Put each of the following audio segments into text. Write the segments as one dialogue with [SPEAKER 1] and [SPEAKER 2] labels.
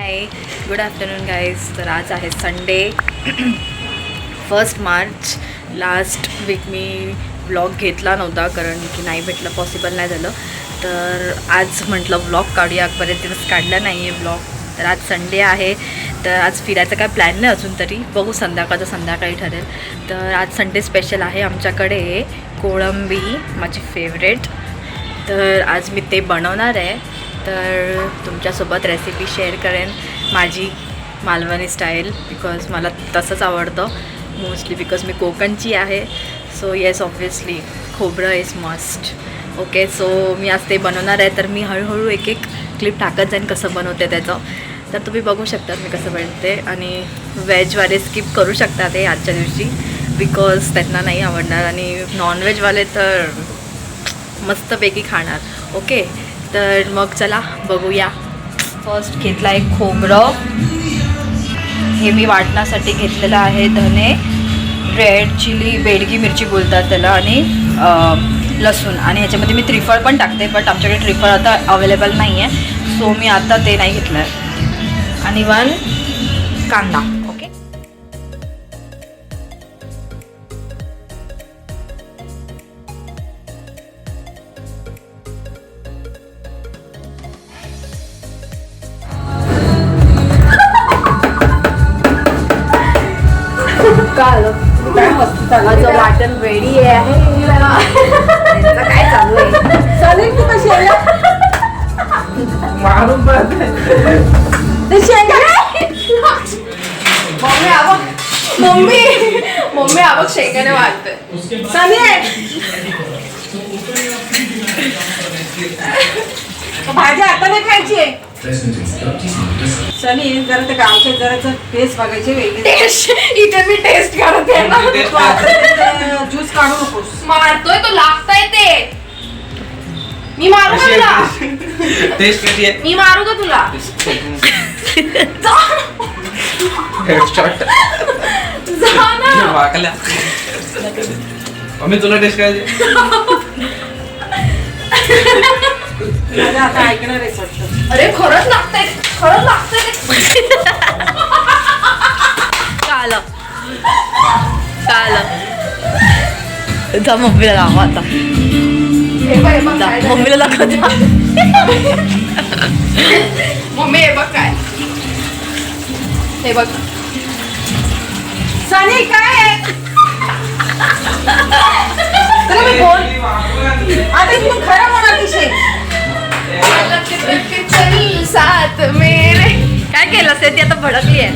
[SPEAKER 1] हाय, good afternoon guys. तर आज आहे संडे 1 मार्च. लास्ट वीक मी व्लॉग घेतला नव्हता कारण की नाही भेटलं, पॉसिबल नाही झालं. तर आज म्हटलं व्लॉग काढूया, बरेच दिवस काढला नाही आहे व्लॉग. तर आज संडे आहे, तर आज फिरायचं काय प्लॅन नाही अजून, तरी बघू संध्याकाळी ठरेल. तर आज संडे स्पेशल आहे आमच्याकडे कोळंबी, माझी फेवरेट. तर आज मी ते बनवणार आहे. तर तुमच्यासोबत रेसिपी शेअर करेन माझी मालवणी स्टाईल, बिकॉज मला तसंच आवडतं मोस्टली, बिकॉज मी कोकणची आहे. सो येस, ऑब्वियसली खोबरं इज मस्ट. ओके, सो मी आज ते बनवणार आहे. तर मी हळूहळू एक एक क्लिप टाकत जाईन कसं बनवते त्याचं. तर तुम्ही बघू शकता मी कसं बनवते. आणि व्हेजवाले स्किप करू शकता ते आजच्या दिवशी, बिकॉज त्यांना नाही आवडणार. आणि नॉनव्हेजवाले तर मस्तपैकी खाणार. ओके, तर मग चला बघूया. फर्स्ट घेतला एक खोबरं, हे मी वाटण्यासाठी घेतलेलं आहे. धने, रेड चिली, बेडगी मिरची बोलतात त्याला, आणि लसूण. आणि ह्याच्यामध्ये मी त्रिफळ पण टाकते, बट आमच्याकडे त्रिफळ आता अवेलेबल नाही आहे, सो मी आता ते नाही घेतलं आहे. आणि 1 कांदा. ओके, माझं वाटण रेडी आहे. काय चालू आहे?
[SPEAKER 2] चालेल की कशी आहे
[SPEAKER 3] मारून
[SPEAKER 2] तशी आहे का?
[SPEAKER 1] मम्मी आवक शेंगाने वाटतोय.
[SPEAKER 2] सनी भाजी आता नाही खायची आहे. सनी जरा त्या गावच्या जरा टेस्ट बघायची वेगळी.
[SPEAKER 1] टेस्ट इथे मी टेस्ट करते ना.
[SPEAKER 2] तू आता ज्यूस काढू नकोस.
[SPEAKER 1] मारतोय तो, लागतंय ते. मी मारू का तुला?
[SPEAKER 3] टेस्ट कशी आहे?
[SPEAKER 1] मी मारू का तुला?
[SPEAKER 3] हेडशॉट
[SPEAKER 1] जा ना.
[SPEAKER 3] वाकल्या. मम्मी तुला टेस्ट करायची?
[SPEAKER 2] माझं आता ऐकणार आहे वाटतं.
[SPEAKER 1] अरे खरंच लागतंय, खरंच लागतंय. कालं जा, मम्मीला लावा आता. जा, मम्मीला दाखव. मम्मी हे बघ काय, हे बघ.
[SPEAKER 2] सनी काय आहे? तुला मी बोल आता तू खरं म्हणा विषय.
[SPEAKER 1] साथ मेरे. काय केलं ते? ती आता भडकली आहे.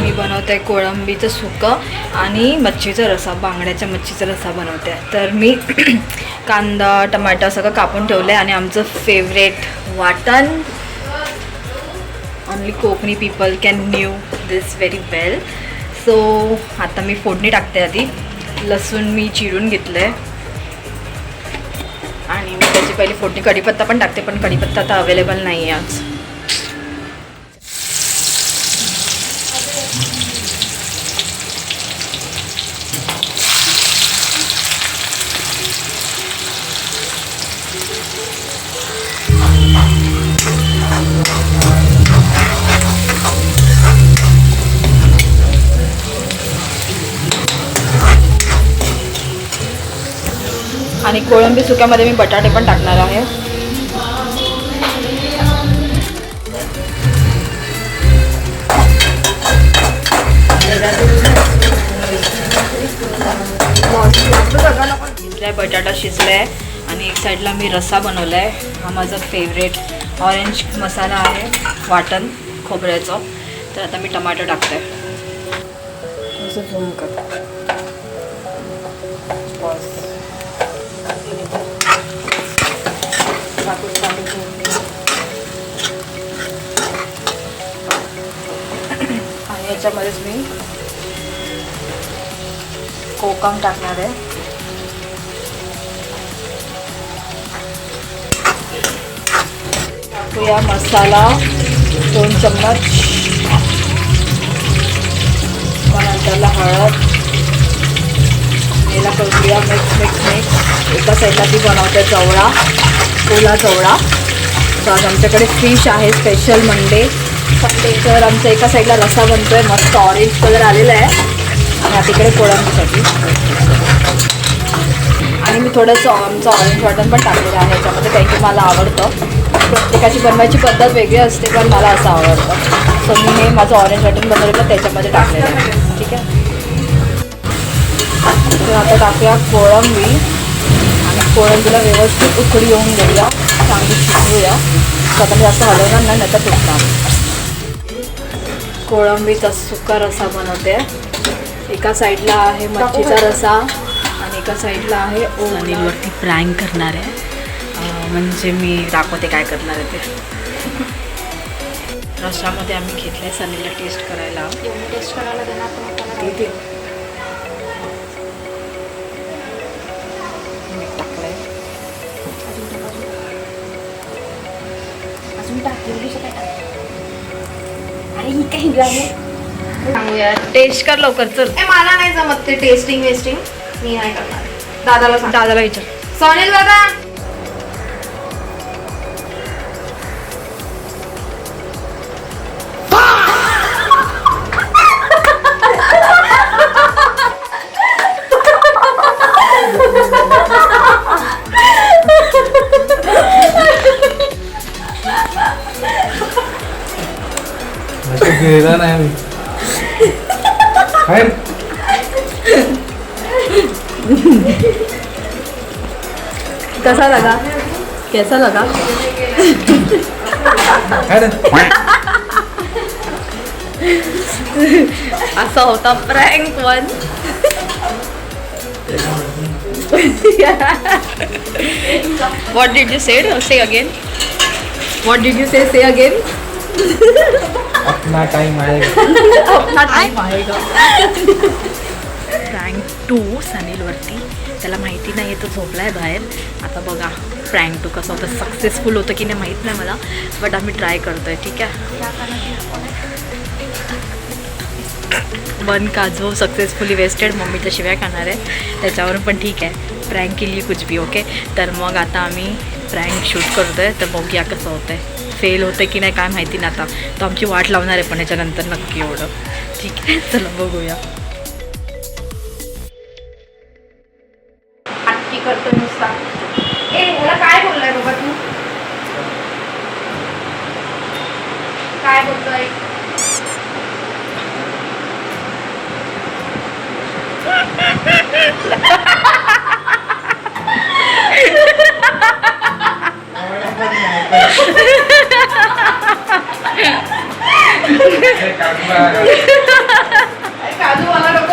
[SPEAKER 1] मी बनवते कोळंबीचं सुकं आणि मच्छीचा रसा, बांगड्याच्या मच्छीचा रसा बनवते. तर मी कांदा टमाटर सगळं कापून ठेवलं आहे. आणि आमचं फेवरेट वाटण, only Konkani people can new this very well. So आता मी फोडणी टाकते. आधी लसूण मी चिरून घेतलं आहे आणि मी त्याची पहिली फोडणी, कढीपत्ता पण टाकते, पण कढीपत्ता आता अवेलेबल नाही आहे आज. आणि कोळंबी सुक्यामध्ये मी बटाटे पण टाकणार आहे. बटाटा शिजलाय आणि एक साईडला मी रस्सा बनवला आहे. हा माझा फेवरेट ऑरेंज मसाला आहे, वाटण खोबऱ्याचं. तर आता मी टमाटर टाकते. झूम कर. आणि याच्यामध्येच मी कोकम टाकणार आहे. टाकूया मसाला 2 चम्मच. नंतरला हळद, करूया मिक्स. एका साईडला ती बनवते जवळा, ओला जवळा. तर आज आमच्याकडे फिश आहे, स्पेशल मंडे. तर आमच्या एका साईडला रस्सा बनतोय, मस्त ऑरेंज कलर आलेला आहे. आणि आता इकडे कोळंबीसाठी आणि मी थोडंसं आमचं ऑरेंज वाटण पण टाकलेलं आहे याच्यामध्ये, कारण की मला आवडतं. प्रत्येकाची बनवायची पद्धत वेगळी असते, पण मला असं आवडतं. सो मी हे माझं ऑरेंज वाटण बनवलेलं त्याच्यामध्ये टाकलेलं आहे. ठीक आहे, तर आता टाकूया कोळंबी आणि कोळंबीला व्यवस्थित उकळी येऊन देऊया, चांगली शिजवूया. स्वतः जास्त हलवणार नाही, नाही तर तुटणार. कोळंबीचा सुका रसा बनवते. एका साईडला आहे मच्छीचा रसा आणि एका साईडला आहे ओनीलवरती प्रँक करणार आहे. म्हणजे मी दाखवते काय करणार आहे ते. रशामध्ये आम्ही घेतलं आहे सनीला टेस्ट करायला.
[SPEAKER 2] टेस्ट करायला देणार
[SPEAKER 1] मीठ टाकलं आहे.
[SPEAKER 2] अजून टाकली आणि ही काही आहे.
[SPEAKER 1] सांगूया, टेस्ट कर लवकर चल.
[SPEAKER 2] मला नाही जमत ते टेस्टिंग वेस्टिंग, मी नाही करणार. दादाला सांग.
[SPEAKER 1] दादाला विचार.
[SPEAKER 2] सोनील दादा
[SPEAKER 3] गेला नाही काय
[SPEAKER 1] कैसा लगा, कैसा लगा? असा होता prank one. What did you say? Say again. What did you say? Say again.
[SPEAKER 3] Apna time आएगा.
[SPEAKER 1] अपना टाइम आएगा. प्रँक 2 सनीलवरती. त्याला माहिती नाही, तो झोपलाय बाहेर. आता बघा प्रँक 2 कसं होतं, सक्सेसफुल होतं की नाही माहीत नाही मला, बट आम्ही ट्राय करतोय. ठीक आहे, 1 काजू सक्सेसफुली वेस्टेड. मम्मीच्या शिव्या खाणार आहे त्याच्यावरून, पण ठीक आहे, प्रँक केली कुछ भी. ओके, तर मग आता आम्ही प्रँक शूट करतोय. तर बघूया कसं होतंय, फेल होतं की नाही काय माहिती नाही. आता तो आमची वाट लावणार आहे, पण याच्यानंतर नक्की एवढं. ठीक आहे, चला बघूया.
[SPEAKER 2] आटकी करतो नुसता. ह्याला काय बोललाय बाबा तू? काय बोलतोय? काजू मला नको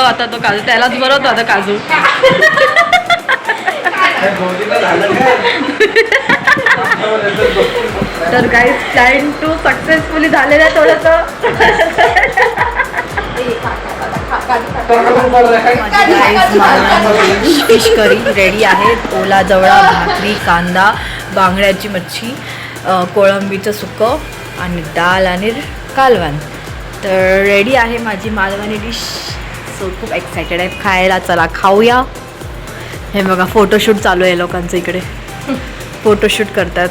[SPEAKER 1] आता तो काजू त्यालाच बरवतो. आता काजू तर काही प्लॅन 2 सक्सेसफुली झालेलं आहे. थोडंसं फिश करी रेडी आहे. ओला जवळा, भाकरी, कांदा, बांगड्याची मच्छी, कोळंबीचं सुकं आणि डाळ आणि कालवण. तर रेडी आहे माझी मालवणी डिश. सो खूप एक्सायटेड आहे खायला. चला खाऊया. हे बघा फोटोशूट चालू आहे लोकांचं इकडे, फोटोशूट करतात.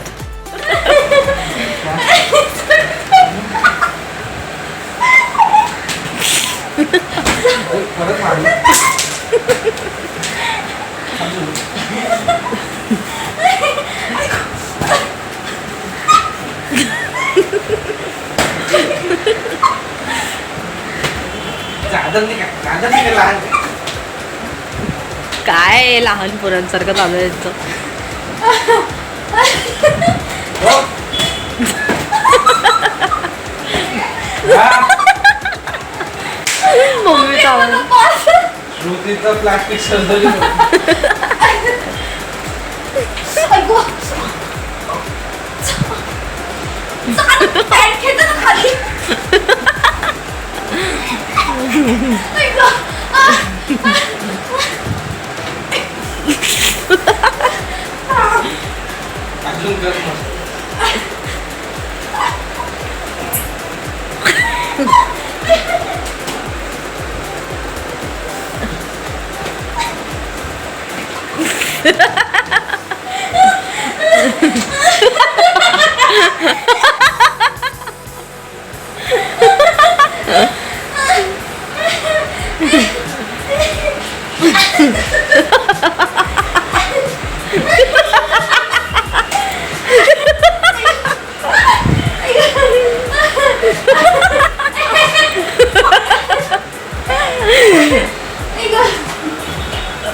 [SPEAKER 1] काय लहान पोरांसारखं चालू आहे यांचं. मम्मीचा आवाज.
[SPEAKER 3] श्रुतीचा प्लास्टिक सर्जरी.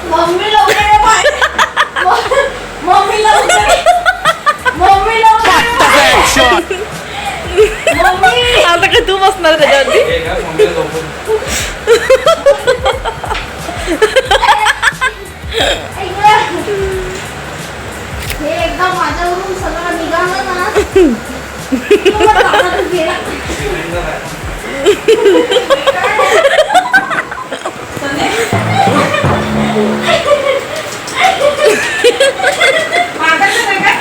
[SPEAKER 2] मम्मी लवकर ये बाहेर. मम्मी लवकर ये. मम्मी लवकर ये. मम्मी
[SPEAKER 1] आता काय तू बसणार त्याच्यावरती?
[SPEAKER 3] हे का मम्मीला झोपून.
[SPEAKER 2] हे एकदा माझ्यावरून सगळं निघालं ना तो मग कानातच गेला.
[SPEAKER 3] सिलेंडर आहे.
[SPEAKER 2] मागायचं नाही का?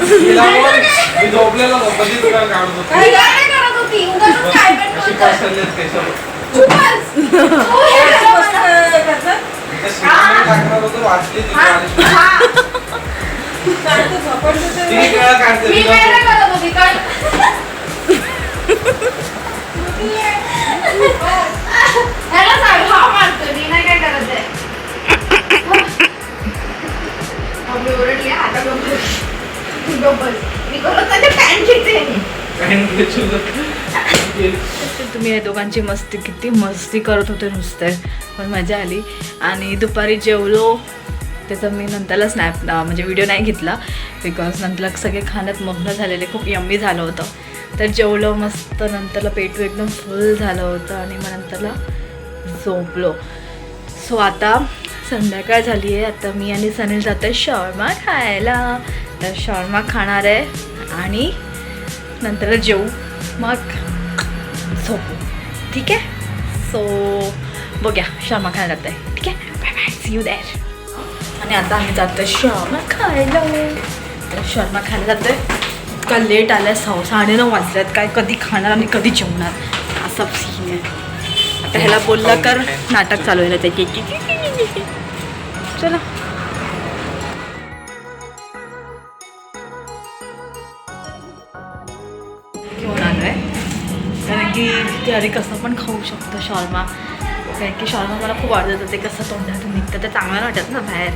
[SPEAKER 3] तिला बोल, मी झोपलेला झोपतीच का काढतो.
[SPEAKER 2] काय नाही करत होती उगाच काय पण
[SPEAKER 3] अशी
[SPEAKER 2] बोलतात.
[SPEAKER 3] पसरलेत केशव.
[SPEAKER 2] चुप बस. हो, हे केलं करतात.
[SPEAKER 3] इथं शिकायला टाकणार होतं, वाचली तिथे
[SPEAKER 2] हा,
[SPEAKER 3] आणि
[SPEAKER 2] हा.
[SPEAKER 3] ती वेळा काढते
[SPEAKER 2] मी
[SPEAKER 3] तुला.
[SPEAKER 2] काय नाही करत होती काय ह्याला सांग हा मारतो मी नाही काय करत आहे. मम्मी ओरडली आता डोबल मी करत नाही पॅन्ट घेते.
[SPEAKER 3] काही नाही, तुझं.
[SPEAKER 1] तुम्ही या दोघांची मस्ती किती मस्ती करत होते नुसते, पण मजा आली. आणि दुपारी जेवलो त्याचा मी नंतरला स्नॅप म्हणजे व्हिडिओ नाही घेतला बिकॉज नंतरला सगळे खाण्यात मग्न झालेले, खूप यम्मी झालं होतं. तर जेवलो मस्त, नंतरला पेटू एकदम फुल झालं होतं आणि मग नंतरला झोपलो. सो आता संध्याकाळ झाली आहे. आता मी आणि सनील जातो आहे शॉर्मा खायला. तर शॉर्मा खाणार आहे आणि नंतर जेवू, मग झोपू. ठीक आहे. सो बघूया शॉर्मा खायला जात आहे. ठीक आहे, bye bye, see you there. आणि आता आम्ही जातो आहे शॉर्मा खायला. तर शॉर्मा खायला जातो आहे. इतका लेट आला आहे, 9:30 वाजल्यात. काय कधी खाणार आणि कधी जेवणार असा सीन आहे. आता ह्याला बोललं कर नाटक चालू आहे त्याची. चला घेऊन आलो आहे कारण की ते अरे कसं पण खाऊ शकतो शॉर्मा. कारण की शॉर्मा मला खूप आवडतं, ते कसं तोंडातून निघतं ते चांगलं वाटत ना बाहेर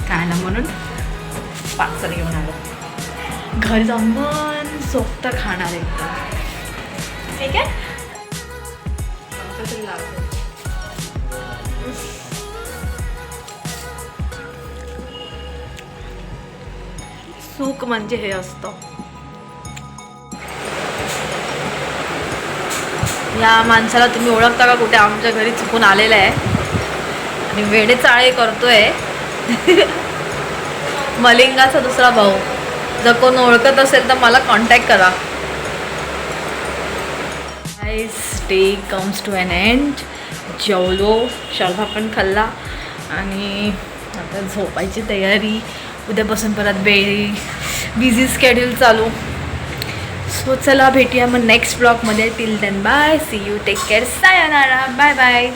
[SPEAKER 1] खायला, म्हणून पार्सल घेऊन आलो. घरी जाऊन मन सोक्त खाणार एकदम. ठीक आहे. सुख म्हणजे हे असतं. या माणसाला तुम्ही ओळखता का? कुठे आमच्या घरी चुकून आलेला आहे आणि वेडे चाळे करतोय. मलिंगाचा दुसरा भाऊ. जर कोण ओळखत असेल तर मला कॉन्टॅक्ट करा. Guys, day comes to an end. जेवलो, शॉर्मा पण खाल्ला आणि आता झोपायची तयारी. उद्यापासून परत बिझी स्केड्यूल चालू. सो चला भेटूया मग नेक्स्ट ब्लॉगमध्ये. Till then bye, see you, take care, sayonara, bye bye.